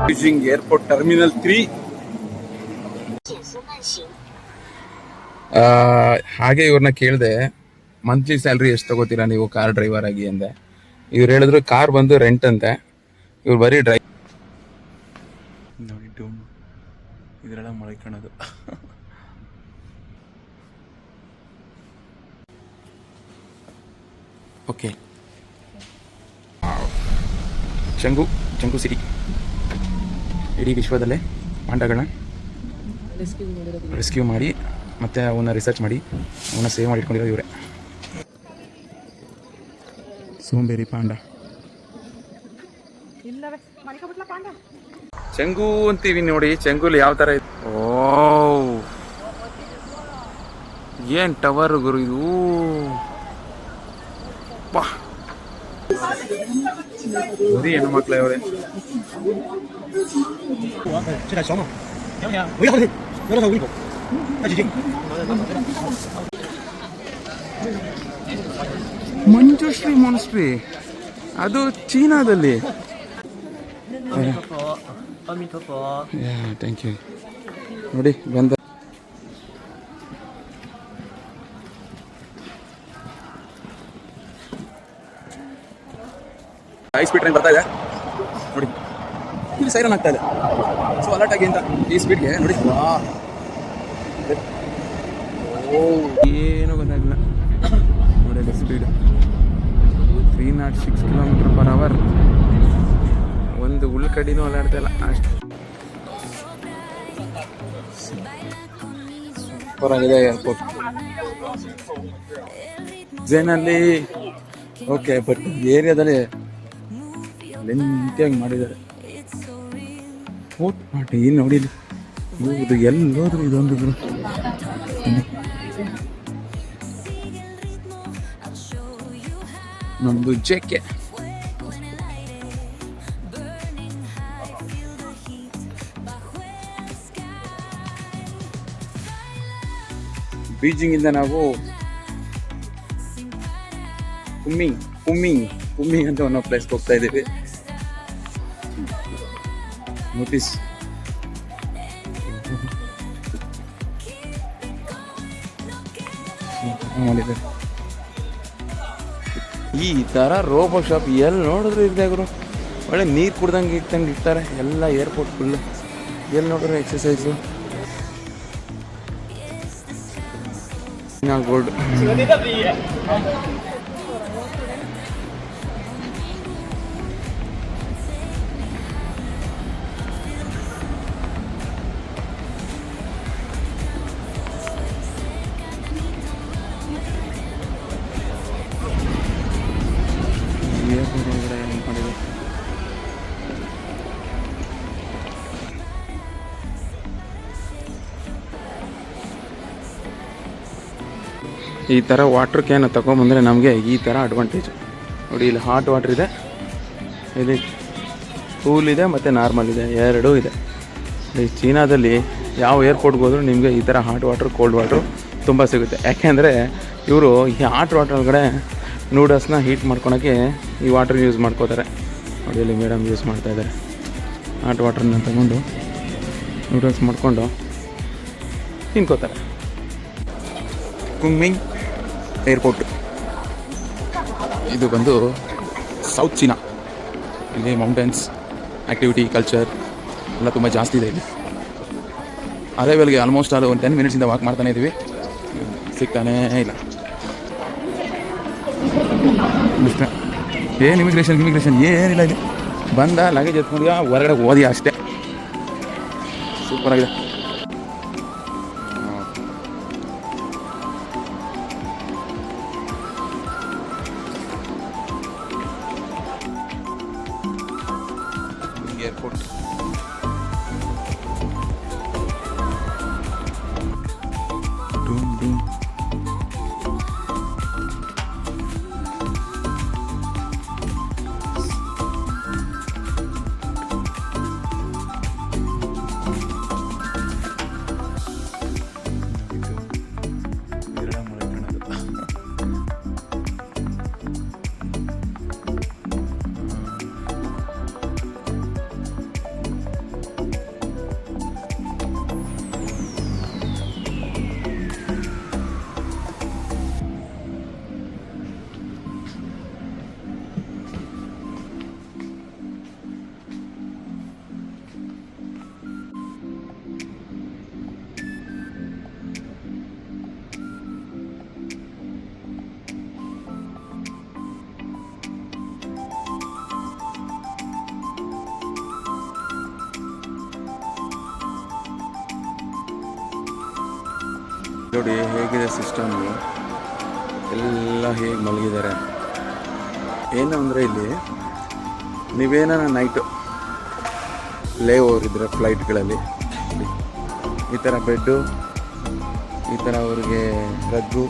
Beijing airport terminal 3. ಹಾಗೆ ಇವ್ರನ್ನ ಕೇಳಿದೆ, ಮಂತ್ಲಿ ಸ್ಯಾಲ್ರಿ ಎಷ್ಟು ತಗೋತೀರಾ ನೀವು ಕಾರ್ ಡ್ರೈವರ್ ಆಗಿ ಅಂದೆ. ಇವ್ರು ಹೇಳಿದ್ರು ಕಾರ್ ಬಂದು ರೆಂಟ್ ಅಂತೆ, ಇವ್ರು ಬರೀ ನೋಡಿ ಇದರೆಲ್ಲ ಮಲ್ಕೊಳ್ಳೋದು. ಓಕೆ, ಚಂಗು ಸಿಟಿ ಇಡೀ ವಿಶ್ವದಲ್ಲೇ ಪಾಂಡಗಳನ್ನ ರೆಸ್ಕ್ಯೂ ಮಾಡಿ ಮತ್ತು ಅವನ್ನ ರಿಸರ್ಚ್ ಮಾಡಿ ಅವನ್ನ ಸೇವ್ ಮಾಡಿ ಇಟ್ಕೊಂಡಿರೋ ಇವರೇ. ಸೋಂಬೇರಿ ಪಾಂಡ, ಚಂಗು ಅಂತೀವಿ ನೋಡಿ. ಚಂಗುಲಿ ಯಾವ ಥರ ಇದೆ? ಓ, ಏನು ಟವರ್ ಗುರು ಇದು! ಬಾ, ಬರೀ ಹೆಣ್ಣು ಮಕ್ಳು ಅವರೇ. ಮಂಜುಶ್ರೀ ಮಾನ್ಸ್ಟ್ರಿ ಅದು ಚೀನಾದಲ್ಲಿ. Thank you. ನೋಡಿ ಬಂದ ಹೈ ಸ್ಪೀಡ್ ಟ್ರೈನ್ ಬರ್ತಾ ಇದೆ ನೋಡಿ. ಇಲ್ಲಿ ಸೈರನ್ ಆಗ್ತಾ ಇದೆ, ಸೊ ಅಲರ್ಟ್ ಆಗಿ ಅಂತ ಈ ಸ್ಪೀಡ್ಗೆ ನೋಡಿ. ಏನೂ ಗೊತ್ತಾಗಿಲ್ಲ ನೋಡಿ. Speed 306 km/h. ಒಂದು ಉಳ್ಕಡಿನೂ ಅಲ್ಲಾಡ್ತಾ ಇಲ್ಲ ಅಷ್ಟು ಸೂಪರ್ ಆಗಿದೆ ಏರ್ಪೋರ್ಟ್. ಜೇನಲ್ಲಿ ಓಕೆ, ಬಟ್ ಏರಿಯಾದಲ್ಲಿ ಲೆಂತಿಯಾಗಿ ಮಾಡಿದ್ದಾರೆ. ಫೋರ್ಟ್ ಪಾರ್ಟಿ ಏನು ನೋಡಿ, ಇದು ಎಲ್ಲೋದ್ರು ಇದೊಂದು ನಮ್ಮದು ಜೆಕೆ. ಬೀಜಿಂಗ್ ಇಂದ ನಾವು ಕುಮ್ಮಿಂಗ್ ಅಂತ ಒಂದು ಪ್ಲೇಸ್ಗೆ ಹೋಗ್ತಾ ಇದ್ದೀವಿ. ನೋಟಿಸ್ ಮಾಡಿದ್ದಾರೆ. ಈ ಥರ ರೋಬೋ ಶಾಪ್ ಎಲ್ಲಿ ನೋಡಿದ್ರು ಇದೆ ಗುರು. ಒಳ್ಳೆ ನೀರು ಕುಡ್ದಂಗೆ ಇರ್ತಾರೆ ಎಲ್ಲ ಏರ್ಪೋರ್ಟ್ ಫುಲ್. ಎಲ್ಲಿ ನೋಡಿದ್ರು ಎಕ್ಸಸೈಸು. ಗೋಲ್ಡ್ ಈ ಥರ ವಾಟ್ರ್ ಕ್ಯಾನ್ ತಗೊಂಬಂದರೆ ನಮಗೆ ಈ ಥರ ಅಡ್ವಾಂಟೇಜ್ ನೋಡಿ. ಇಲ್ಲಿ ಹಾಟ್ ವಾಟ್ರ್ ಇದೆ, ಇಲ್ಲಿ ಕೂಲ್ ಇದೆ ಮತ್ತು ನಾರ್ಮಲ್ ಇದೆ, ಎರಡೂ ಇದೆ. ಈ ಚೀನಾದಲ್ಲಿ ಯಾವ ಏರ್ಪೋರ್ಟ್ಗೆ ಹೋದ್ರೂ ನಿಮಗೆ ಈ ಥರ ಹಾಟ್ ವಾಟ್ರ್ ಕೋಲ್ಡ್ ವಾಟ್ರು ತುಂಬ ಸಿಗುತ್ತೆ. ಯಾಕೆಂದರೆ ಇವರು ಈ ಹಾಟ್ ವಾಟ್ರ್ ಒಳಗಡೆ ನೂಡಲ್ಸ್ನ ಹೀಟ್ ಮಾಡ್ಕೊಳಕ್ಕೆ ಈ ವಾಟ್ರ್ ಯೂಸ್ ಮಾಡ್ಕೋತಾರೆ. ನೋಡಿ ಇಲ್ಲಿ ಮೇಡಮ್ ಯೂಸ್ ಮಾಡ್ತಾಯಿದ್ದಾರೆ. ಹಾಟ್ ವಾಟ್ರನ್ನ ತಗೊಂಡು ನೂಡಲ್ಸ್ ಮಾಡಿಕೊಂಡು ತಿನ್ಕೋತಾರೆ. ಕುಮ್ಮಿಂಗ್ ಏರ್ಪೋರ್ಟ್ ಇದು ಬಂದು ಸೌತ್ ಚೀನಾ. ಇಲ್ಲಿ ಮೌಂಟೇನ್ಸ್ ಆ್ಯಕ್ಟಿವಿಟಿ ಕಲ್ಚರ್ ಎಲ್ಲ ತುಂಬ ಜಾಸ್ತಿ ಇದೆ. ಇಲ್ಲಿ ಅರೈವಲ್ಗೆ ಆಲ್ಮೋಸ್ಟ್ ಅದು ಒಂದು 10 ಮಿನಿಟ್ಸಿಂದ ವಾಕ್ ಮಾಡ್ತಾನೆ ಇದ್ದೀವಿ, ಸಿಗ್ತಾನೇ ಇಲ್ಲ. ಅಷ್ಟೇ, ಏನು ಇಮಿಗ್ರೇಷನ್ ಏನಿಲ್ಲ. ಇಲ್ಲಿ ಬಂದ ಲಗೇಜ್ ಎತ್ಕೊಂಡು ಹೊರಗಡೆ ಓದಿ ಅಷ್ಟೇ. ಸೂಪರಾಗಿದೆ. ಏರ್ಪೋರ್ಟ್ ನೋಡಿ ಹೇಗಿದೆ ಸಿಸ್ಟಮು, ಎಲ್ಲ ಹೇಗೆ ಮಲಗಿದ್ದಾರೆ. ಏನು ಅಂದರೆ ಇಲ್ಲಿ ನೀವೇನ ನೈಟು ಲೇ ಓವರ್ ಇದ್ದರೆ ಫ್ಲೈಟ್ಗಳಲ್ಲಿ ಈ ಥರ ಬೆಡ್ಡು, ಈ ಥರ ಅವ್ರಿಗೆ ರಗ್ಗು,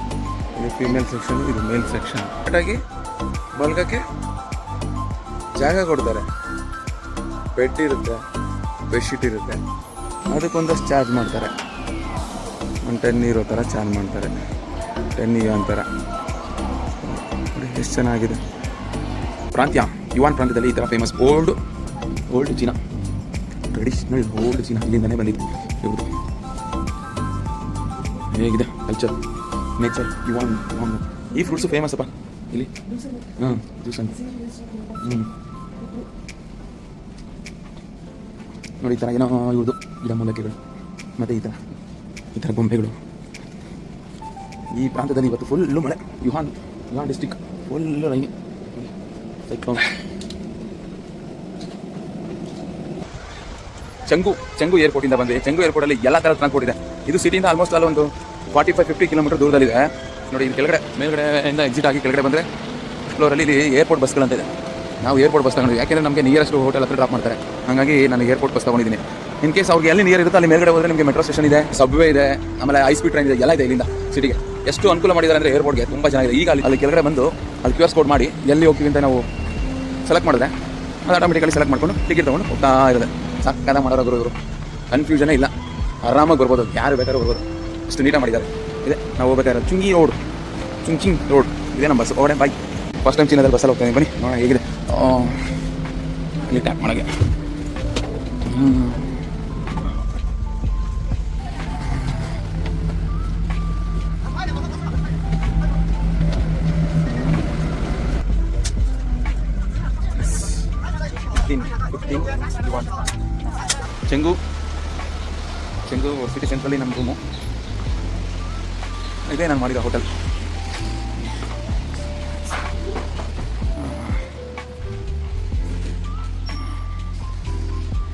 ಇದು ಫೀಮೇಲ್ ಸೆಕ್ಷನ್, ಇದು ಮೇಲ್ ಸೆಕ್ಷನ್. ಕರೆಕ್ಟಾಗಿ ಮಲ್ಗೋಕ್ಕೆ ಜಾಗ ಕೊಡ್ತಾರೆ. ಬೆಡ್ ಇರುತ್ತೆ, ಬೆಡ್ಶೀಟ್ ಇರುತ್ತೆ, ಅದಕ್ಕೊಂದಷ್ಟು ಚಾರ್ಜ್ ಮಾಡ್ತಾರೆ. ಒಂದು 10 ಇರೋ ಥರ ಚಾರ್ಜ್ ಮಾಡ್ತಾರೆ. 10 ಅಂತಾರೆ. ನೋಡಿ ಎಷ್ಟು ಚೆನ್ನಾಗಿದೆ ಪ್ರಾಂತ್ಯ. ಯುವಾನ್ ಪ್ರಾಂತ್ಯದಲ್ಲಿ ಈ ಥರ famous old China, traditional old China ಇಲ್ಲಿಂದನೇ ಬಂದಿದೆ. ಇವ್ರದ್ದು ಹೇಗಿದೆ ಕಲ್ಚರ್, ನೇಚರ್. ಯುವಾನ್ ಈ ಫ್ರೂಟ್ಸು ಫೇಮಸ್ ಅಪ್ಪ ಇಲ್ಲಿ. ಜ್ಯೂಸ್ ಅಂತ ನೋಡಿ. ಈ ಥರ ಏನೋ ಇವ್ರದ್ದು ಗಿಡ ಮೂಲಿಕೆಗಳು ಮತ್ತು ಈ ಥರ ಗೊಂಬೆಗಳು. ಈ ಪ್ರಾಂತದಲ್ಲಿ ಇವತ್ತು ಫುಲ್ಲು ಮಳೆ. ಯುಹಾನ್ district full rainy, cyclone. Chengdu ಏರ್ಪೋರ್ಟಿಂದ ಬಂದೆ. ಚೆಂಗು ಏರ್ಪೋರ್ಟಲ್ಲಿ ಎಲ್ಲ ಥರದ ಟ್ರಾನ್ಸ್ಪೋರ್ಟ್ ಇದೆ. ಇದು ಸಿಟಿಯಿಂದ ಆಲ್ಮೋಸ್ಟ್ ಅಲ್ಲಿ ಒಂದು 45-50 ಕಿಲೋಮೀಟರ್ ದೂರದಲ್ಲಿದೆ. ನೋಡಿ ಇಲ್ಲಿ ಮೇಲ್ಗಡೆಯಿಂದ ಎಕ್ಸಿಟ್ ಆಗಿ ಕೆಳಗಡೆ ಬಂದರೆ ಫ್ಲೋರಲ್ಲಿ ಇಲ್ಲಿ ಏರ್ಪೋರ್ಟ್ ಬಸ್ಗಳಂತ ಇದೆ. ನಾವು ಏರ್ಪೋರ್ಟ್ ಬಸ್ ತಗೊಂಡಿದ್ವಿ, ಯಾಕೆಂದರೆ ನಮಗೆ ನಿಯರೆಸ್ಟ್ ಹೋಟೆಲ್ ಹತ್ರ ಡ್ರಾಪ್ ಮಾಡ್ತಾರೆ. ಹಾಗಾಗಿ ನಾನು ಏರ್ಪೋರ್ಟ್ ಬಸ್ ತೊಗೊಂಡಿದ್ದೀನಿ. ಇನ್ ಕೇಸ್ ಅವ್ರಿಗೆ ಎಲ್ಲಿ ನಿಯರ್ ಇರುತ್ತೆ ಅಲ್ಲಿ ಮೇಲ್ಗಡೆ ಹೋದರೆ ನಿಮಗೆ ಮೆಟ್ರೋ ಸ್ಟೇಷನ್ ಇದೆ, ಸಬ್ವೇ ಇದೆ, ಆಮೇಲೆ ಹೈ ಸ್ಪೀಡ್ ಟ್ರೈನ್ ಇದೆ, ಎಲ್ಲ ಇದೆ ಇಲ್ಲಿಂದ ಸಿಟಿಗೆ. ಎಷ್ಟು ಅನುಕೂಲ ಮಾಡಿದ್ದಾರೆ ಅಂದರೆ ಏರ್ಪೋರ್ಟ್ಗೆ ತುಂಬ ಚೆನ್ನಾಗಿದೆ. ಈಗ ಅಲ್ಲಿ ಕೆಳಗಡೆ ಬಂದು ಅಲ್ಲಿ QR ಕೋಡ್ ಮಾಡಿ ಎಲ್ಲಿ ಹೋಗ್ತೀವಿ ಅಂತ ನಾವು ಸೆಲೆಕ್ಟ್ ಮಾಡಿದ್ರೆ ಅದು ಆಟೋಮೆಟಿಕಲಿ ಸೆಲೆಕ್ಟ್ ಮಾಡ್ಕೊಂಡು ಟಿಕೆಟ್ ತೊಗೊಂಡು ಹೋಗ್ತಾ ಇರುತ್ತೆ. ಸಾಕಾದ ಮಾಡೋರು ಇವರು, ಕನ್ಫ್ಯೂಷನೇ ಇಲ್ಲ, ಆರಾಮಾಗಿ ಬರ್ಬೋದು, ಯಾರು ಬೇಕಾದ್ರೂ ಬರ್ಬೋದು. ಅಷ್ಟು ನೀಟಾಗಿ ಮಾಡಿದ್ದಾರೆ. ಇದೆ ನಾವು ಹೋಗ್ಬೇಕಾದ್ರೆ ಚುಂಚಿಂಗ್ ರೋಡ್ ಇದೆ ನಮ್ಮ ಬಸ್. ಓಡೆ ಬಾಯ್, ಫಸ್ಟ್ ಟೈಮ್ ಚೀನಾದಲ್ಲಿ ಬಸ್ಸಲ್ಲಿ ಹೋಗ್ತಾನೆ. ಬನ್ನಿ ನೋಡೋಣ ಹೇಗಿದೆ. ಇಲ್ಲಿ ಟ್ಯಾಪ್ ಮಾಡೋಕ್ಕೆ ಚೆಂಗು ಸಿಟಿ ಸೆಂಟ್ರಲ್ಲಿ ನಮ್ಮ ರೂಮು ಇದೇ. ನಾನು ಮಾಡಿದ ಹೋಟೆಲ್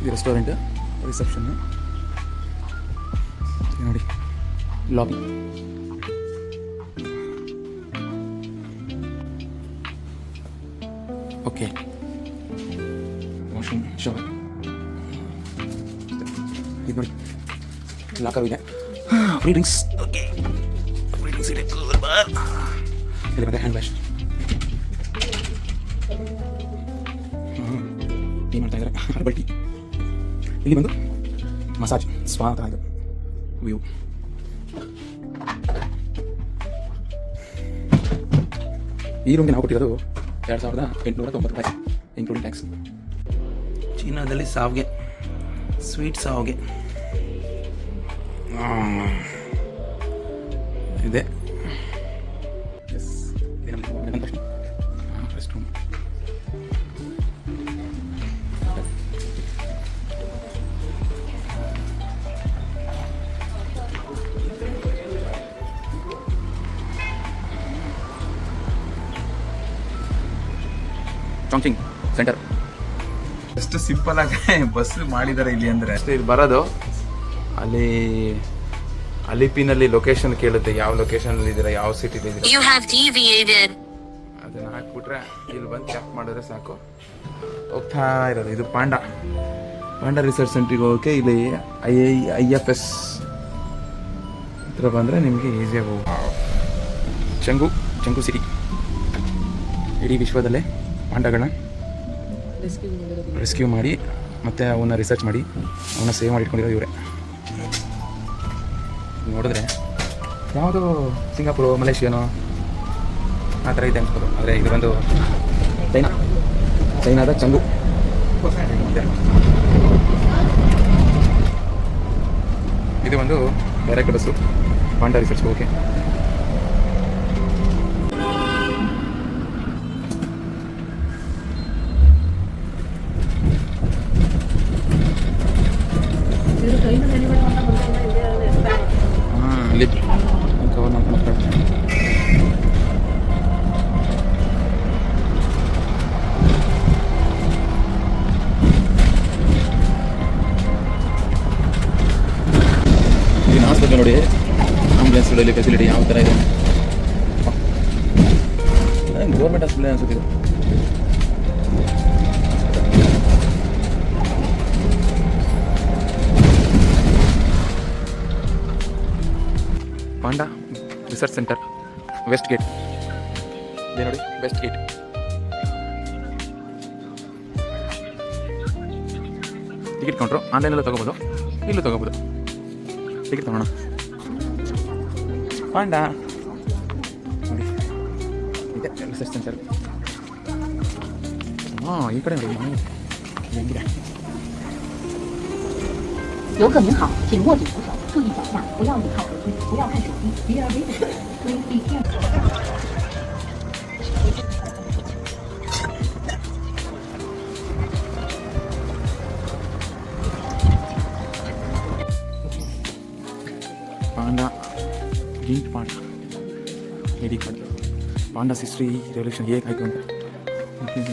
ಇದು ರೆಸ್ಟೋರೆಂಟ್, ರಿಸೆಪ್ಷನ್ ನೋಡಿ, ಲಾಬಿ. ಓಕೆ, ವಾಷಿಂಗ್ ಶವರ್ ಇದು ನೋಡಿ, ಲಾಕರ್ ಇದೆ, free drinks. Okay, free drinks ಇದೆ. ಇಲ್ಲಿ ಮತ್ತೆ ಹ್ಯಾಂಡ್ ವಾಶ್ ಟೀ ಮಾಡ್ತಾ ಇದ್ದಾರೆ, ಹರ್ಬಲ್ ಟೀ. ಇಲ್ಲಿ ಬಂದು ಮಸಾಜ್ ಸ್ಪಾ ಅಂತ ಇದೆ ವ್ಯೂ. ಈ ರೂಮ್ಗೆ ನಾವು ಕೊಟ್ಟಿರೋದು 2890 ರೂಪಾಯಿ ಇನ್ಕ್ಲೂಡಿಂಗ್ ಟ್ಯಾಕ್ಸ್. ಚೀನಾದಲ್ಲಿ ಸಾವಿಗೆ, ಸ್ವೀಟ್ ಸಾವಿಗೆ ಇದೆ. Rest room. Chongqing center. ಎಷ್ಟು ಸಿಂಪಲ್ ಆಗಿ ಬಸ್ ಮಾಡಿದ್ದಾರೆ ಇಲ್ಲಿ ಅಂದರೆ ಅಷ್ಟೇ. ಇಲ್ಲಿ ಬರೋದು ಅಲ್ಲಿ ಅಲಿಪಿನಲ್ಲಿ ಲೊಕೇಶನ್ ಕೇಳುತ್ತೆ, ಯಾವ ಲೊಕೇಶನಲ್ಲಿ ಇದ್ದೀರಾ, ಯಾವ ಸಿಟಿಲಿ ಇದ್ದೀರಾ, ಅದನ್ನ ಹಾಕ್ಬಿಟ್ರೆ ಇಲ್ಲಿ ಬಂದು ಟ್ಯಾಪ್ ಮಾಡಿದ್ರೆ ಸಾಕು, ಹೋಗ್ತಾ ಇರೋದು. ಇದು ಪಾಂಡಾ ರಿಸರ್ಚ್ ಸೆಂಟ್ರಿಗೆ ಹೋಗೋಕ್ಕೆ ಇಲ್ಲಿ IFS ಹತ್ರ ಬಂದರೆ ನಿಮಗೆ ಈಸಿಯಾಗಿ ಹೋಗಿ. ಚೆಂಗು ಸಿಟಿ ಇಡೀ ವಿಶ್ವದಲ್ಲೇ ಪಾಂಡಾಗಳನ್ನ ರೆಸ್ಕ್ಯೂ ಮಾಡಿ ಮತ್ತು ಅವನ್ನ ರಿಸರ್ಚ್ ಮಾಡಿ ಅವನ್ನ ಸೇವ್ ಮಾಡಿ ಇಟ್ಕೊಂಡಿರೋದು ಇವರೇ. ನೋಡಿದ್ರೆ ಯಾವುದೋ ಸಿಂಗಾಪುರು, ಮಲೇಷಿಯಾನೋ ಆ ಥರ ಇದೆ ಅನ್ಸ್ಬೋದು, ಆದರೆ ಇದು ಬಂದು ಚೈನಾದ ಚೆಂಗು. ಇದು ಒಂದು ಡೈರೆಕ್ಟ್ ಬಸ್ಸು ಪಾಂಡಾ ರಿಸರ್ಚ್ ಹೋಗೋಕ್ಕೆ. ಕವರ್ ಮಾಡ್ಕೊಂಡು ಇಲ್ಲಿ ಹಾಸ್ಪಿಟಲ್ ನೋಡಿ, ಆಂಬುಲೆನ್ಸ್ಗಳು ಮೊದಲೇ ಅನ್ಸುತ್ತಿದೆ. Panda research center, west gate ಇದೆ ನೋಡಿ, ವೆಸ್ಟ್ ಗೇಟ್. ಟಿಕೆಟ್ ಕೌಂಟ್ರು ಆನ್ಲೈನಲ್ಲೂ ತೊಗೋಬೋದು, ಇಲ್ಲೂ ತೊಗೋಬೋದು. ಟಿಕೆಟ್ ತೊಗೊಳ್ಳೋಣ. ಪಾಂಡಾ ನೋಡಿ ಇದೆ ರಿಸರ್ಚ್ ಸೆಂಟರ್. ಹಾಂ, ಈ ಕಡೆ ನೋಡಿ ಹೆಂಗಿದೆ. 游客您好，请握紧扶手，注意脚下，不要倚靠河梯，不要看手机，离而为主。Please be careful. Panda giant panda ID card. Pandas history revolution ಹೇಗೆ ಆಯಿತು ಅಂತ ಆಯಿತು. ಇದು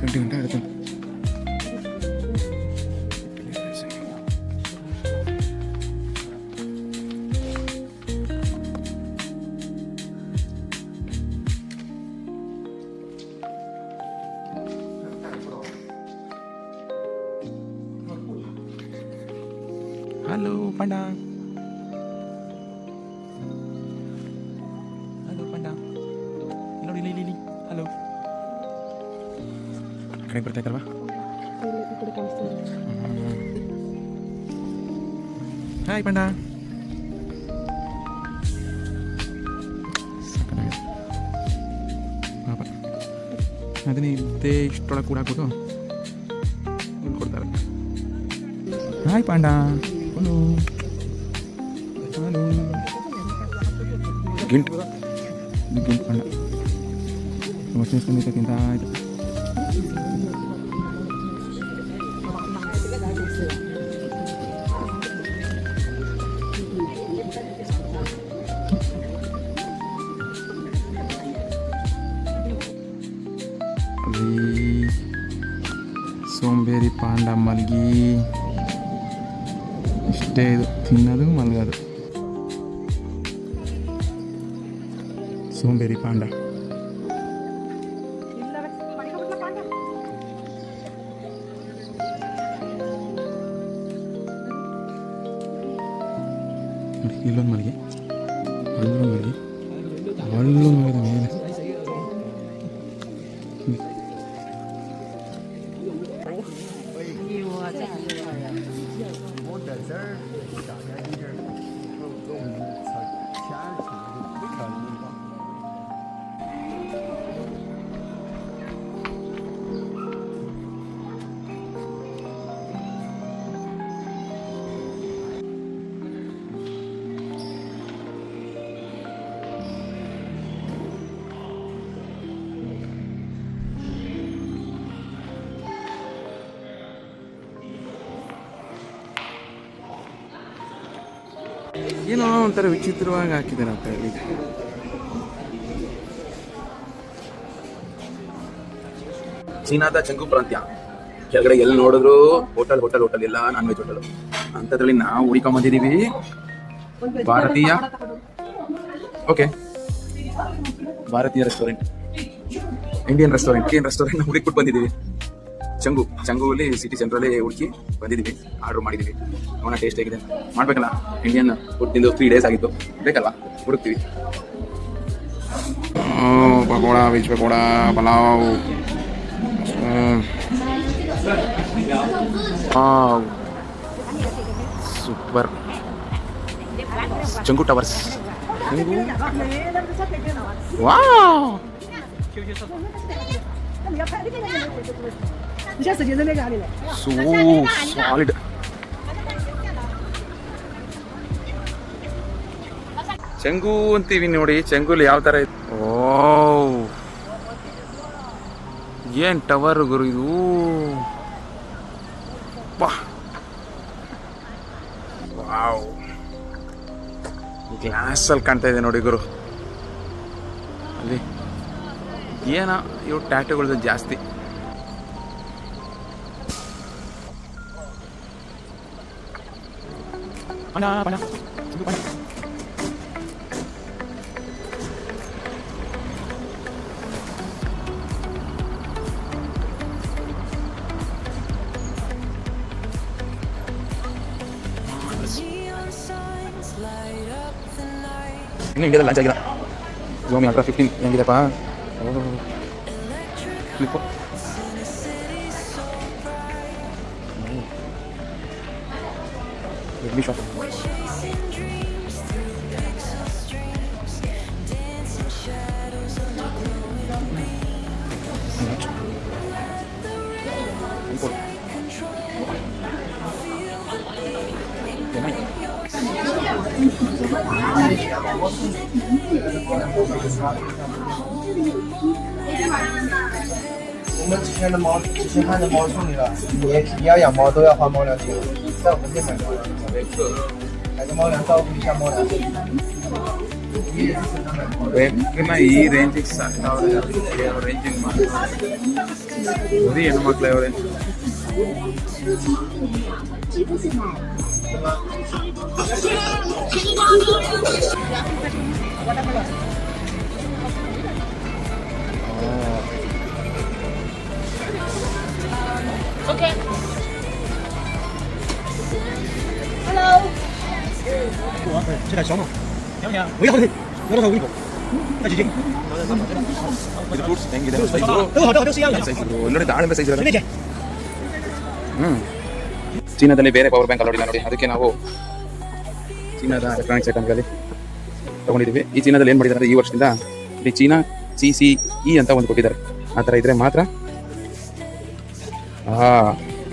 20 ಗಂಟೆ ಆಗುತ್ತೆ. ಹಲೋ ಪಾಂಡಾ, ಹಲೋ ಪಾಂಡಾ, ನೋಡಿ ಇಲ್ಲಿ ಇಲ್ಲಿ. ಹಲೋ, ಕಡೆ ಬರ್ತಾಯಿದ್ದಲ್ವಾ? Hi panda. ಸಾಕಾಗಿದೆ ಪಾಪ. ಅದನ್ನೇ ಇದ್ದೇ ಇಷ್ಟೊಳಗೆ ಕೂಡ ಹಾಕ್ಬಿಟ್ಟು ಕೊಡ್ತಾರೆ. Hi panda. Hello hello. Giant giant panda ಮಸ್ತ್ ತಿಂತ ಆಯಿತು. ಸೋಂಬೇರಿ ಪಾಂಡ ಮಲ್ಗಿ ಇಷ್ಟೇ, ಇದು ತಿನ್ನೋದು ಮಲಗೋದು. ಸೋಂಬೇರಿ ಪಾಂಡ. ನೋಡಿ ಇಲ್ಲೊಂದು ಮಲಗಿ, ಅಲ್ಲೊಂದು ಮಲಗಿ, ಅಲ್ಲೊಂದು ಮಲಗಿದ ಮೇಲೆ. ಏನೋ ಒಂಥರ ವಿಚಿತ್ರವಾಗಿ ಹಾಕಿದ್ದಾರಪ್ಪ ಇಲ್ಲಿ. ಚೀನಾದ ಚೆಂಗು ಪ್ರಾಂತ್ಯ ಕೆಳಗಡೆ ಎಲ್ಲಿ ನೋಡಿದ್ರು ಹೋಟೆಲ್ ಹೋಟೆಲ್ ಹೋಟೆಲ್ ಎಲ್ಲ ನಾನ್ ವೆಜ್ ಹೋಟೆಲ್. ಅಂಥದ್ರಲ್ಲಿ ನಾವು ಹುಡುಕೊಂಬಂದಿದ್ದೀವಿ ಭಾರತೀಯ, ಓಕೆ, ಭಾರತೀಯ ರೆಸ್ಟೋರೆಂಟ್, ಇಂಡಿಯನ್ ರೆಸ್ಟೋರೆಂಟ್ ಹುಡುಕ್ಬಿಟ್ಟು ಬಂದಿದ್ದೀವಿ. ಚಂಗುವಲ್ಲಿ ಸಿಟಿ ಸೆಂಟ್ರಲ್ಲಿ ಹುಡುಕಿ ಬಂದಿದ್ದೀವಿ, ಆರ್ಡರ್ ಮಾಡಿದ್ದೀವಿ. ಅವನ ಟೇಸ್ಟ್ ಹೇಗಿದೆ ಮಾಡಬೇಕಲ್ಲ. ಇಂಡಿಯನ್ ಫುಡ್ ತಿಂದು 3 days ಆಗಿತ್ತು, ಬೇಕಲ್ವಾ, ಹುಡುಕ್ತೀವಿ. Pakoda, veg pakoda, pulao, super. Chengdu towers, wow, solid. Chengdu ಅಂತೀವಿ ನೋಡಿ, ಚೆಂಗುಲಿ ಯಾವ ಥರ ಇದೆ. ಓ, ಏನು ಟವರ್ ಗುರು ಇದು. ವಾವ್, ಗ್ಲಾಸಲ್ಲಿ ಕಾಣ್ತಾ ಇದೆ ನೋಡಿ ಗುರು. ಅಲ್ಲಿ ಏನೋ ಇವು ಟ್ಯಾಟುಗಳದ್ದು ಜಾಸ್ತಿ. ಇನ್ನು ಇಂಡಿಯಾದಲ್ಲಿ ಲಾಂಚ್ ಆಗಿಲ್ಲ ಝೂಮಿ ಅಲ್ಟ್ರಾ 15 ಹೆಂಗಿದೆಪ್ಪ ಫ್ಲಿಪ್ಪು ರೆಡ್ಮಿ ಶಾಪ್我们之前的猫，之前看的猫送你了，你要养猫都要花猫粮钱，在我们店买猫粮，买个猫粮照顾一下猫粮。ಈ ರೇಂಜಿಗೆ ರೇಂಜಿಂಗ್ ಬರೀ ಹೆಣ್ಣು ಮಕ್ಳು ಅವರೇ这点小猫，娘娘，我要好的，要多少我给你过，快姐姐， ಇದು ಫ್ರೂಟ್ಸ್ ಹೆಂಗಿದೆ ಸೈಜು 都好，都是一样的。 ಸೈಜ್ ನೋಡಿ ದಾಳಿಂಬೆ ಸೈಜ್ 随便捡。 ಚೀನಾದಲ್ಲಿ ಬೇರೆ ಪವರ್ ಬ್ಯಾಂಕ್ ಅಲೋಡಿಲ್ಲ ನೋಡಿ ಅದಕ್ಕೆ ನಾವು ಚೀನಾದ ಎಲೆಕ್ಟ್ರಾನಿಕ್ಸ್ ಐಟಮ್ಗಳಲ್ಲಿ ತೊಗೊಂಡಿದ್ದೀವಿ ಈ ಚೀನಾದಲ್ಲಿ ಏನು ಮಾಡಿದ್ದಾರೆ ಈ ವರ್ಷದಿಂದ ಇಲ್ಲಿ ಚೀನಾ CCE ಅಂತ ಒಂದು ಕೊಟ್ಟಿದ್ದಾರೆ ಆ ಥರ ಇದ್ರೆ ಮಾತ್ರ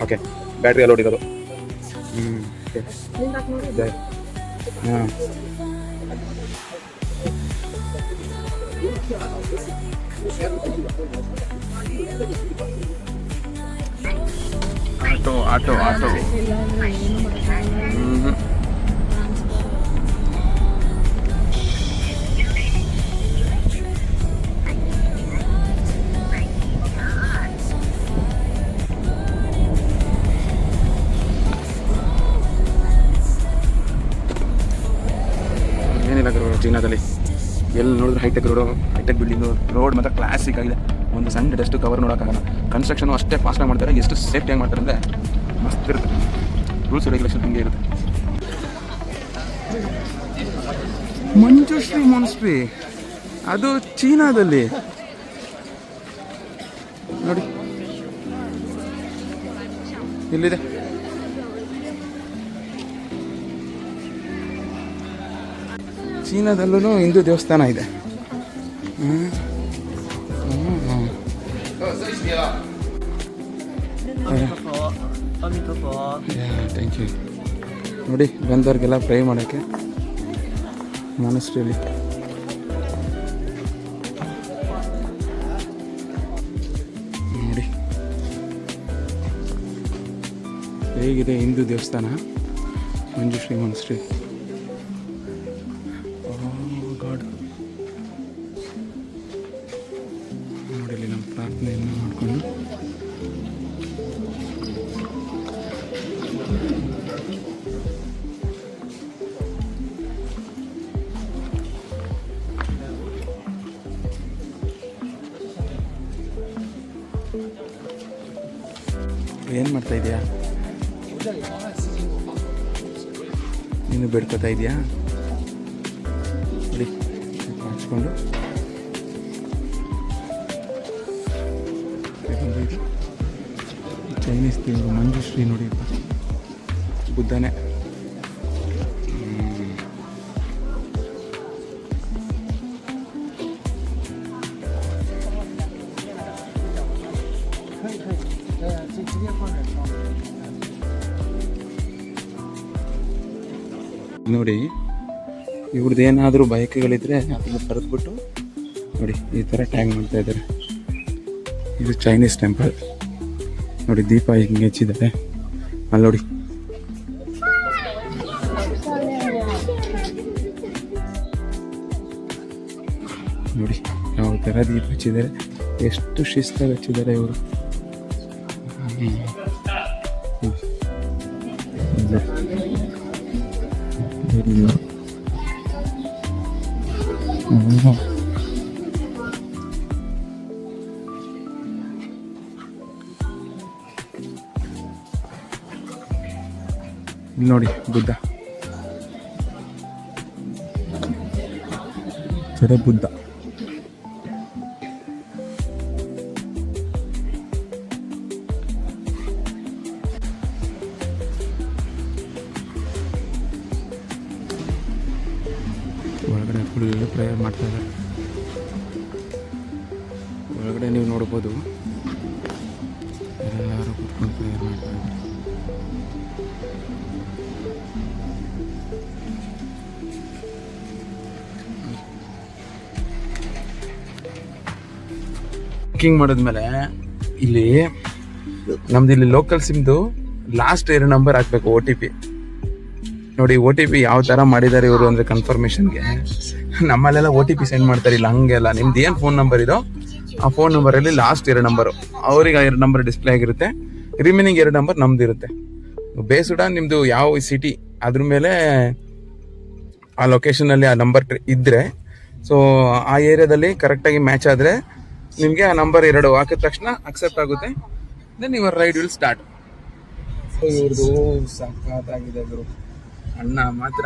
ಓಕೆ ಬ್ಯಾಟ್ರಿ ಅಲೋಡ್ ಇರೋದು ಹಾಂ ಆಟೋ ಏನಿಲ್ಲ ಗುರು ಚೀನಾದಲ್ಲಿ ಎಲ್ಲಿ ನೋಡಿದ್ರು ಹೈಟೆಕ್ ಬಿಲ್ಡಿಂಗು ರೋಡ್ ಮಾತ್ರ ಕ್ಲಾಸಿಕ್ ಆಗಿದೆ ಒಂದು ಸಣ್ಣ ಡಸ್ಟ್ ಕವರ್ ನೋಡೋಕ್ಕಾಗಲ್ಲ ಕನ್ಸ್ಟ್ರಕ್ಷನು ಅಷ್ಟೇ ಫಾಸ್ಟಾಗಿ ಮಾಡ್ತಾರೆ ಎಷ್ಟು ಸೇಫ್ಟಿಯಾಗಿ ಮಾಡ್ತಾರೆ ಅಂದರೆ ಮಸ್ತ್ ಇರುತ್ತೆ ರೂಲ್ಸ್ ರೆಗ್ಯುಲೇಷನ್ ಹಿಂಗೆ ಇರುತ್ತೆ ಮಂಜುಶ್ರೀ ಮಾನ್ಸ್ಟ್ರಿ ಅದು ಚೀನಾದಲ್ಲಿ ನೋಡಿ ಇಲ್ಲಿದೆ ಚೀನಾದಲ್ಲೂ ಹಿಂದೂ ದೇವಸ್ಥಾನ ಇದೆ ಥ್ಯಾಂಕ್ ಯು ನೋಡಿ ಬಂದವ್ರಿಗೆಲ್ಲ ಪ್ರೇ ಮಾಡೋಕ್ಕೆ ಮಾನಸ್ಟ್ರಿಯಲ್ಲಿ ನೋಡಿ ಹೇಗಿದೆ ಹಿಂದೂ ದೇವಸ್ಥಾನ ಮಂಜುಶ್ರೀ ಮಾನಸ್ಟ್ರಿ ಗಾಡ್ ನೋಡಿ ನಮ್ಮ ಪ್ರಾರ್ಥನೆಯನ್ನು ಮಾಡಿಕೊಂಡು ಏನು ಮಾಡ್ತಾ ಇದೆಯಾ ನೀನು ಬೇಡ್ಕೋತಾ ಇದೆಯಾ ನೋಡಿ ಹಚ್ಕೊಂಡು ಚೈನೀಸ್ ದೇವರು ಮಂಜುಶ್ರೀ ನೋಡಿ ಬುದ್ಧನೇ ನೋಡಿ ಇವ್ರದ್ದು ಏನಾದರೂ ಬಯಕೆಗಳಿದ್ರೆ ಅದನ್ನು ಬರೆದ್ಬಿಟ್ಟು ನೋಡಿ ಈ ಥರ ಟ್ಯಾಗ್ ಮಾಡ್ತಾ ಇದ್ದಾರೆ ಇದು ಚೈನೀಸ್ ಟೆಂಪಲ್ ನೋಡಿ ದೀಪ ಹಿಂಗೆ ಹೆಚ್ಚಿದ್ದಾರೆ ಅಲ್ಲಿ ನೋಡಿ ನೋಡಿ ಯಾವ ಥರ ದೀಪ ಹಚ್ಚಿದ್ದಾರೆ ಎಷ್ಟು ಶಿಸ್ತಾಗಿ ಹಚ್ಚಿದ್ದಾರೆ ಇವರು ಏನಿಲ್ಲ. ಇಲ್ಲಿ ನೋಡಿ ಬುದ್ಧ, ಜಡ ಬುದ್ಧ. ಒಳಗಡೆ ಫುಲ್ ಪ್ರೇಯರ್ ಮಾಡ್ತಾ ಇದ್ದಾರೆ. ಒಳಗಡೆ ನೀವು ನೋಡ್ಬೋದು ಎಲ್ಲರೂ ಕೂತ್ಕೊಂಡು ಪ್ರೇಯರ್ ಮಾಡ್ತಾ ಇದ್ದಾರೆ. ಬುಕ್ಕಿಂಗ್ ಮಾಡಿದ್ಮೇಲೆ ಇಲ್ಲಿ ನಮ್ದು ಇಲ್ಲಿ ಲೋಕಲ್ ಸಿಮ್ದು ಲಾಸ್ಟ್ 2 ನಂಬರ್ ಹಾಕ್ಬೇಕು, OTP. ನೋಡಿ OTP ಯಾವ ಥರ ಮಾಡಿದ್ದಾರೆ ಇವರು ಅಂದರೆ ಕನ್ಫರ್ಮೇಷನ್ಗೆ. ನಮ್ಮಲ್ಲೆಲ್ಲ OTP ಸೆಂಡ್ ಮಾಡ್ತಾರೆ, ಇಲ್ಲ ಹಂಗೆಲ್ಲ. ನಿಮ್ದು ಏನು ಫೋನ್ ನಂಬರ್ ಇದೋ ಆ ಫೋನ್ ನಂಬರಲ್ಲಿ ಲಾಸ್ಟ್ 2 ನಂಬರು ಅವ್ರಿಗೆ 2 ನಂಬರ್ ಡಿಸ್ಪ್ಲೇ ಆಗಿರುತ್ತೆ, ರಿಮೈನಿಂಗ್ 2 ನಂಬರ್ ನಮ್ದು ಇರುತ್ತೆ. ಬೇಸುಡ ನಿಮ್ಮದು ಯಾವ ಸಿಟಿ ಅದ್ರ ಮೇಲೆ ಆ ಲೊಕೇಶನಲ್ಲಿ ಆ ನಂಬರ್ ಇದ್ದರೆ, ಸೊ ಆ ಏರಿಯಾದಲ್ಲಿ ಕರೆಕ್ಟಾಗಿ ಮ್ಯಾಚ್ ಆದರೆ ನಿಮಗೆ ಆ ನಂಬರ್ 2 ಹಾಕಿದ ತಕ್ಷಣ ಅಕ್ಸೆಪ್ಟ್ ಆಗುತ್ತೆ. Then your ride will start. ಇವ್ರದ್ದು ಸಖತ್ತಾಗಿದೆ ಗುರು. ಅಣ್ಣ ಮಾತ್ರ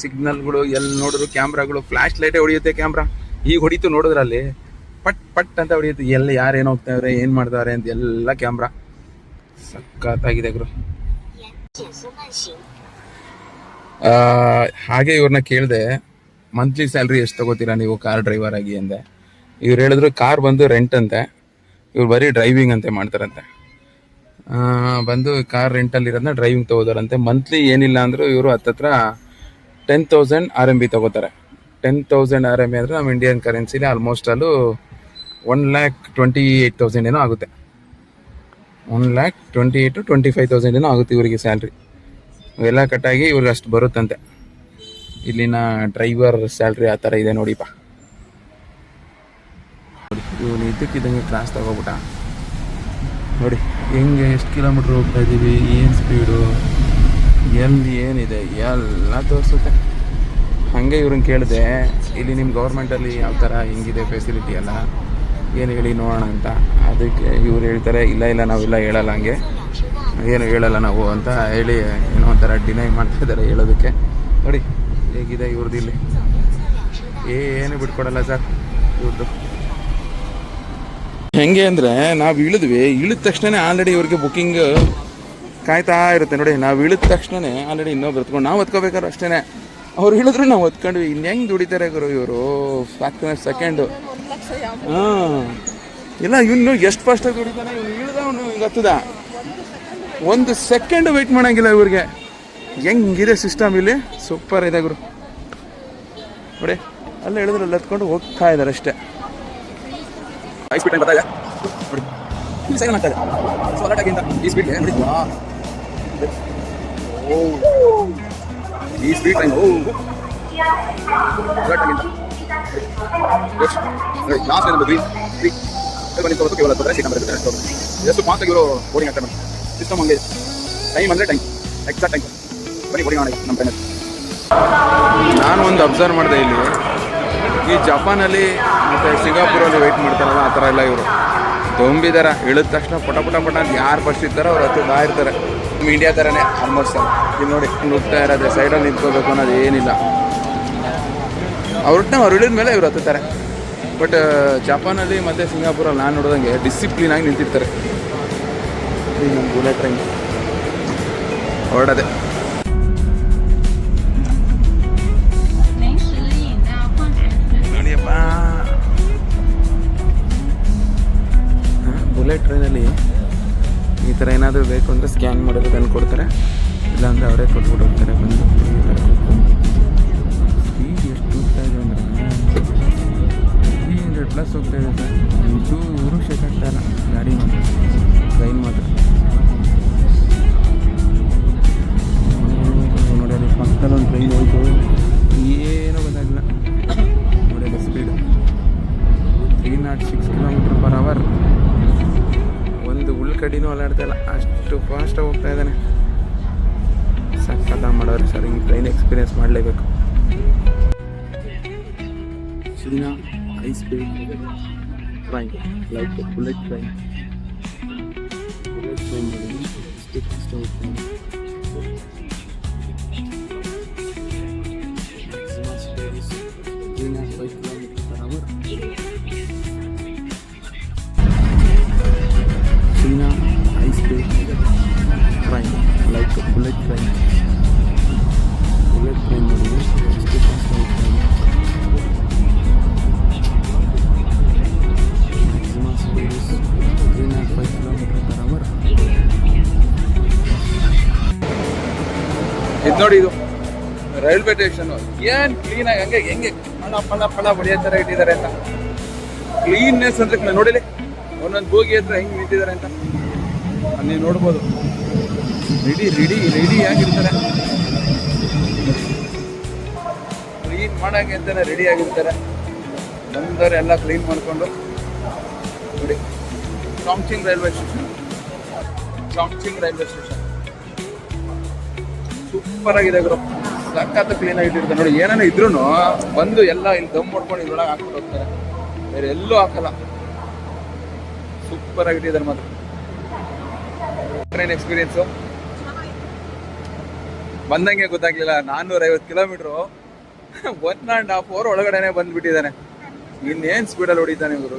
ಸಿಗ್ನಲ್ಗಳು ಎಲ್ಲಿ ನೋಡಿದ್ರು ಕ್ಯಾಮ್ರಾಗಳು, ಫ್ಲಾಶ್ ಲೈಟೇ ಹೊಡಿಯುತ್ತೆ ಕ್ಯಾಮ್ರಾ. ಈಗ ಹೊಡಿತು ನೋಡಿದ್ರಲ್ಲಿ ಪಟ್ ಪಟ್ ಅಂತ ಹೊಡಿಯುತ್ತೆ. ಎಲ್ಲಿ ಯಾರು ಏನು ಹೋಗ್ತಾವ್ರೆ, ಏನು ಮಾಡ್ತಾವ್ರೆ ಅಂತ ಎಲ್ಲ ಕ್ಯಾಮ್ರಾ. ಸಖತ್ತಾಗಿದೆ ಗುರು. ಹಾಗೆ ಇವ್ರನ್ನ ಕೇಳಿದೆ, ಮಂತ್ಲಿ ಸ್ಯಾಲ್ರಿ ಎಷ್ಟು ತಗೋತೀರಾ ನೀವು ಕಾರ್ ಡ್ರೈವರ್ ಆಗಿ ಅಂದೆ. ಇವ್ರು ಹೇಳಿದ್ರು ಕಾರ್ ಬಂದು ರೆಂಟ್ ಅಂತೆ, ಇವ್ರು ಬರೀ ಡ್ರೈವಿಂಗ್ ಅಂತೆ ಮಾಡ್ತಾರಂತೆ. ಬಂದು ಕಾರ್ ರೆಂಟಲ್ಲಿ ಇರೋದನ್ನ ಡ್ರೈವಿಂಗ್ ತೊಗೋದಾರಂತೆ. ಮಂತ್ಲಿ ಏನಿಲ್ಲ ಅಂದರೂ ಇವರು ಹತ್ತತ್ರ 10,000 RMB ತೊಗೋತಾರೆ. 10,000 RMB ಅಂದರೆ ನಮ್ಮ ಇಂಡಿಯನ್ ಕರೆನ್ಸಿಲಿ ಆಲ್ಮೋಸ್ಟ್ ಅಲ್ಲೂ 1,28,000 ಏನೋ ಆಗುತ್ತೆ. 1,28,000 to 25,000 ಏನೋ ಆಗುತ್ತೆ ಇವರಿಗೆ ಸ್ಯಾಲ್ರಿ. ಇವೆಲ್ಲ ಕಟ್ಟಾಗಿ ಇವ್ರಿಗೆ ಅಷ್ಟು ಬರುತ್ತಂತೆ. ಇಲ್ಲಿನ ಡ್ರೈವರ್ ಸ್ಯಾಲ್ರಿ ಆ ಥರ ಇದೆ ನೋಡಿಪ್ಪ. ಇವನು ಇದ್ದಕ್ಕಿದ್ದಂಗೆ ಕ್ಲಾಸ್ ತಗೋಬಿಟ್ಟ. ನೋಡಿ ಹೆಂಗೆ ಎಷ್ಟು ಕಿಲೋಮೀಟ್ರ್ ಹೋಗ್ತಾ ಇದ್ದೀವಿ, ಏನು ಸ್ಪೀಡು, ಎಲ್ಲಿ ಏನಿದೆ ಎಲ್ಲ ತೋರಿಸುತ್ತೆ. ಹಾಗೆ ಇವ್ರನ್ನ ಕೇಳಿದೆ, ಇಲ್ಲಿ ನಿಮ್ಮ ಗೌರ್ಮೆಂಟಲ್ಲಿ ಯಾವ ಥರ ಹೆಂಗಿದೆ ಫೆಸಿಲಿಟಿ ಎಲ್ಲ ಏನು ಹೇಳಿ ನೋಡೋಣ ಅಂತ. ಅದಕ್ಕೆ ಇವ್ರು ಹೇಳ್ತಾರೆ, ಇಲ್ಲ ನಾವೆಲ್ಲ ಹೇಳಲ್ಲ, ಹಂಗೆ ಏನು ಹೇಳಲ್ಲ ನಾವು ಅಂತ ಹೇಳಿ ಏನೋ ಒಂಥರ ಡಿನೈ ಮಾಡ್ತಾಯಿದ್ದಾರೆ ಹೇಳೋದಕ್ಕೆ. ನೋಡಿ ಹೇಗಿದೆ ಇವ್ರದ್ದು. ಇಲ್ಲಿ ಏನು ಬಿಟ್ಕೊಡಲ್ಲ ಸರ್ ಇವ್ರದ್ದು. ಹೆಂಗೆ ಅಂದರೆ ನಾವು ಇಳಿದ್ವಿ, ಇಳಿದ ತಕ್ಷಣ ಆಲ್ರೆಡಿ ಇವ್ರಿಗೆ ಬುಕ್ಕಿಂಗ್ ಕಾಯ್ತಾ ಇರುತ್ತೆ. ನೋಡಿ ನಾವು ಇಳಿದ ತಕ್ಷಣ ಆಲ್ರೆಡಿ ಇನ್ನೊಬ್ರು ಎತ್ಕೊಂಡು ನಾವು ಹೊತ್ಕೋಬೇಕಾದ್ರೆ ಅಷ್ಟೇ. ಅವ್ರು ಹೇಳಿದ್ರು ನಾವು ಹೊತ್ಕೊಂಡ್ವಿ. ಇನ್ನು ಹೆಂಗೆ ದುಡಿತಾರೆ ಗುರು ಇವರು, ಸೆಕೆಂಡು. ಹಾಂ ಇಲ್ಲ, ಇವನು ಎಷ್ಟು ಫಾಸ್ಟಾಗಿ ದುಡಿತಾನೆ. ಇವ್ನು ಇಳಿದವನು ಹಿಂಗೆ ಹತ್ತದ 1 ಸೆಕೆಂಡ್ ವೆಯ್ಟ್ ಮಾಡೋಂಗಿಲ್ಲ ಇವ್ರಿಗೆ. ಹೆಂಗಿದೆ ಸಿಸ್ಟಮ್ ಇಲ್ಲಿ, ಸೂಪರ್ ಇದೆ ಗುರು. ನೋಡಿ ಅಲ್ಲೇ ಹೇಳಿದ್ರು ಅಲ್ಲಿ ಹತ್ಕೊಂಡು ಹೋಗ್ತಾ ಇದ್ದಾರೆ ಅಷ್ಟೇ. ಹೈ ಸ್ಪೀಡ್ ಟ್ರೈನ್ ಬರ್ತಾ ಇದೆ ನೋಡಿ, ಈ ಸೈಡ್ ಆಗ್ತಾ ಇದೆ. ಸೊ ಅಲರ್ಟಾಗಿಂತ ಈ ಸ್ಪೀಡ್ಗೆ ನೋಡಿ, ಈ ಸ್ಪೀಡ್ ಟ್ರೈನ್ ಅಲರ್ಟಾಗಿಂತ ಲಾಸ್ಟ್ ನಂಬರ್ 3 ಬಂದು ಕೇವಲ ಸೀಟ್ ನಂಬರ್ ಇರುತ್ತೆ. ಎಷ್ಟು ಫಾಸ್ಟಾಗಿ ಇವರು ಬೋರ್ಡಿಂಗ್ ಆಗ್ತಾರೆ ನೋಡಿ. ಸಿಸ್ಟಮ್ ಹಂಗೆ ಟೈಮ್ ಅಂದರೆ ಟೈಮ್, ಎಕ್ಸಾಕ್ಟ್ ಟೈಮ್ ಬರೀ ಬೋರ್ಡಿಂಗ್ ಮಾಡಿ ನಮ್ಮ ಟ್ರೈನಲ್ಲಿ. ನಾನು ಒಂದು ಅಬ್ಸರ್ವ್ ಮಾಡಿದೆ, ಇಲ್ಲಿ ಈ ಜಪಾನಲ್ಲಿ ಮತ್ತು ಸಿಂಗಾಪುರಲ್ಲಿ ವೆಯ್ಟ್ ಮಾಡ್ತಾರಲ್ಲ ಆ ಥರ ಎಲ್ಲ ಇವರು ತೊಂಬಿದಾರ. ಇಳಿದ ತಕ್ಷಣ ಪಟ ಅಂತ ಯಾರು ಫಸ್ಟ್ ಇರ್ತಾರೋ ಅವ್ರು ಹತ್ತು ಇರ್ತಾರೆ. ನಮ್ಮ ಇಂಡಿಯಾ ಥರನೇ ಆಲ್ಮೋಸ್ಟ್. ಇಲ್ಲಿ ನೋಡಿ ನುಗ್ತಾ ಇರೋದ್ರೆ ಸೈಡಲ್ಲಿ ನಿಂತ್ಕೋಬೇಕು ಅನ್ನೋದು ಏನಿಲ್ಲ. ಅವ್ರು ಇಳಿದ ಮೇಲೆ ಇವ್ರು ಹತ್ತುತ್ತಾರೆ. ಬಟ್ ಜಪಾನಲ್ಲಿ ಮತ್ತು ಸಿಂಗಾಪುರಲ್ಲಿ ನಾನು ನೋಡೋದಂಗೆ ಡಿಸಿಪ್ಲಿನಾಗಿ ನಿಂತಿರ್ತಾರೆ. ಈ ನಮ್ಮ ಬುಲೆಟ್ ಟ್ರೈನ್ ಹೊರಡದೆ. ನೋಡಿಯಪ್ಪ, ಬುಲೆಟ್ ಟ್ರೈನಲ್ಲಿ ಈ ಥರ ಏನಾದರೂ ಬೇಕು ಅಂದರೆ ಸ್ಕ್ಯಾನ್ ಮಾಡೋದು ತಂದು ಕೊಡ್ತಾರೆ, ಇಲ್ಲಾಂದರೆ ಅವರೇ ಕೊಟ್ಬಿಟ್ಟು ಹೋಗ್ತಾರೆ. ಬಂದು ಸ್ಪೀಡ್ ಎಷ್ಟು ಹೋಗ್ತಾ ಇದೆ ಅಂದರೆ 300+ ಹೋಗ್ತಾ ಇದೆ ಸರ್. ಒಂಚೂರು ಶೇಕ್ ಆಗ್ತಾ ಇಲ್ಲ ಗಾಡಿ ಮಾತ್ರ, ಟ್ರೈನ್ ಮಾತ್ರ. ನೋಡಿ ಅಲ್ಲಿ ಪಕ್ಕದಲ್ಲಿ ಒಂದು ಟ್ರೈನ್ ಹೋಯ್ತು, ಏನೂ ಗೊತ್ತಾಗಿಲ್ಲ. ನೋಡಿ ಅಲ್ಲಿ ಸ್ಪೀಡು 306 km/h. ಒಂದು ಉಳ್ಕಡಿನೂ ಅಲ್ಲಾಡ್ತಾ ಇಲ್ಲ, ಅಷ್ಟು ಫಾಸ್ಟಾಗಿ ಹೋಗ್ತಾ ಇದ್ದಾನೆ. ಸಕ್ಕತ್ತ ಮಾಡೋದು. ಮಾಡೋರು ಸರ್, ಈ ಟ್ರೈನ್ ಎಕ್ಸ್ಪೀರಿಯನ್ಸ್ ಮಾಡಲೇಬೇಕು. China high speed train, like bullet train. Bullet train ನೋಡಿ ಎಷ್ಟು ಫಾಸ್ಟ್ ಹೋಗ್ತಾನೆ. China 5 km/h. China high speed train, like a bullet train. Bullet train ನೋಡಿ ಎಷ್ಟು ಫಾಸ್ಟ್ ಹೋಗ್ತಾನೆ. Maximum speed is 305 km/h. ಇದು ನೋಡಿ, ಇದು ರೈಲ್ವೆ ಸ್ಟೇಷನ್ ಏನ್ ಕ್ಲೀನ್ ಆಗಿ ಹಂಗೆ ಹೆಂಗೆ ಪಳ ಹೊಡೆಯೋ ಥರ ಇಟ್ಟಿದ್ದಾರೆ ಅಂತ. ಕ್ಲೀನ್ನೆಸ್ ಅಂದ್ರೆ ನೋಡಿಲಿ, ಒಂದೊಂದು ಬೋಗಿ ಹತ್ರ ಹೆಂಗೆ ನಿಂತಿದ್ದಾರೆ ಅಂತ ನೀವು ನೋಡ್ಬೋದು. ರೆಡಿ ಆಗಿರ್ತಾರೆ, ಕ್ಲೀನ್ ಮಾಡಂಗೆ ಅಂತಾನೆ ರೆಡಿ ಆಗಿರ್ತಾರೆ. ಬಂದವರು ಎಲ್ಲ ಕ್ಲೀನ್ ಮಾಡಿಕೊಂಡು ನೋಡಿ. ಚಾಂಗ್ಚಿಂಗ್ ರೈಲ್ವೆ ಸ್ಟೇಷನ್ ಸೂಪರ್ ಆಗಿದೆ ಗುರು, ಸಖತ್ ಕ್ಲೀನ್ ಆಗಿಟ್ಟಿರ್ತಾರೆ ನೋಡಿ. ಏನೇನೋ ಇದ್ರೂ ಬಂದು ಎಲ್ಲ ಇಲ್ಲಿ ದಮ್ ಮಾಡ್ಕೊಂಡು ಇದ್ರೊಳಗೆ ಹಾಕ್ಬಿಟ್ಟು ಹೋಗ್ತಾರೆ, ಬೇರೆ ಎಲ್ಲೂ ಹಾಕಲ್ಲ. ಸೂಪರ್ ಆಗಿಟ್ಟಿದ್ದಾರೆ ಮಾತ್ರ ಟ್ರೈನ್ ಎಕ್ಸ್ಪೀರಿಯನ್ಸು. ಬಂದಂಗೆ ಗೊತ್ತಾಗ್ಲಿಲ್ಲ, 450 ಕಿಲೋಮೀಟ್ರು 1.5 hour ಒಳಗಡೆನೆ ಬಂದ್ಬಿಟ್ಟಿದ್ದಾನೆ. ಇನ್ನೇನು ಸ್ಪೀಡಲ್ಲಿ ಹೊಡಿತಾನೆ ಇವರು.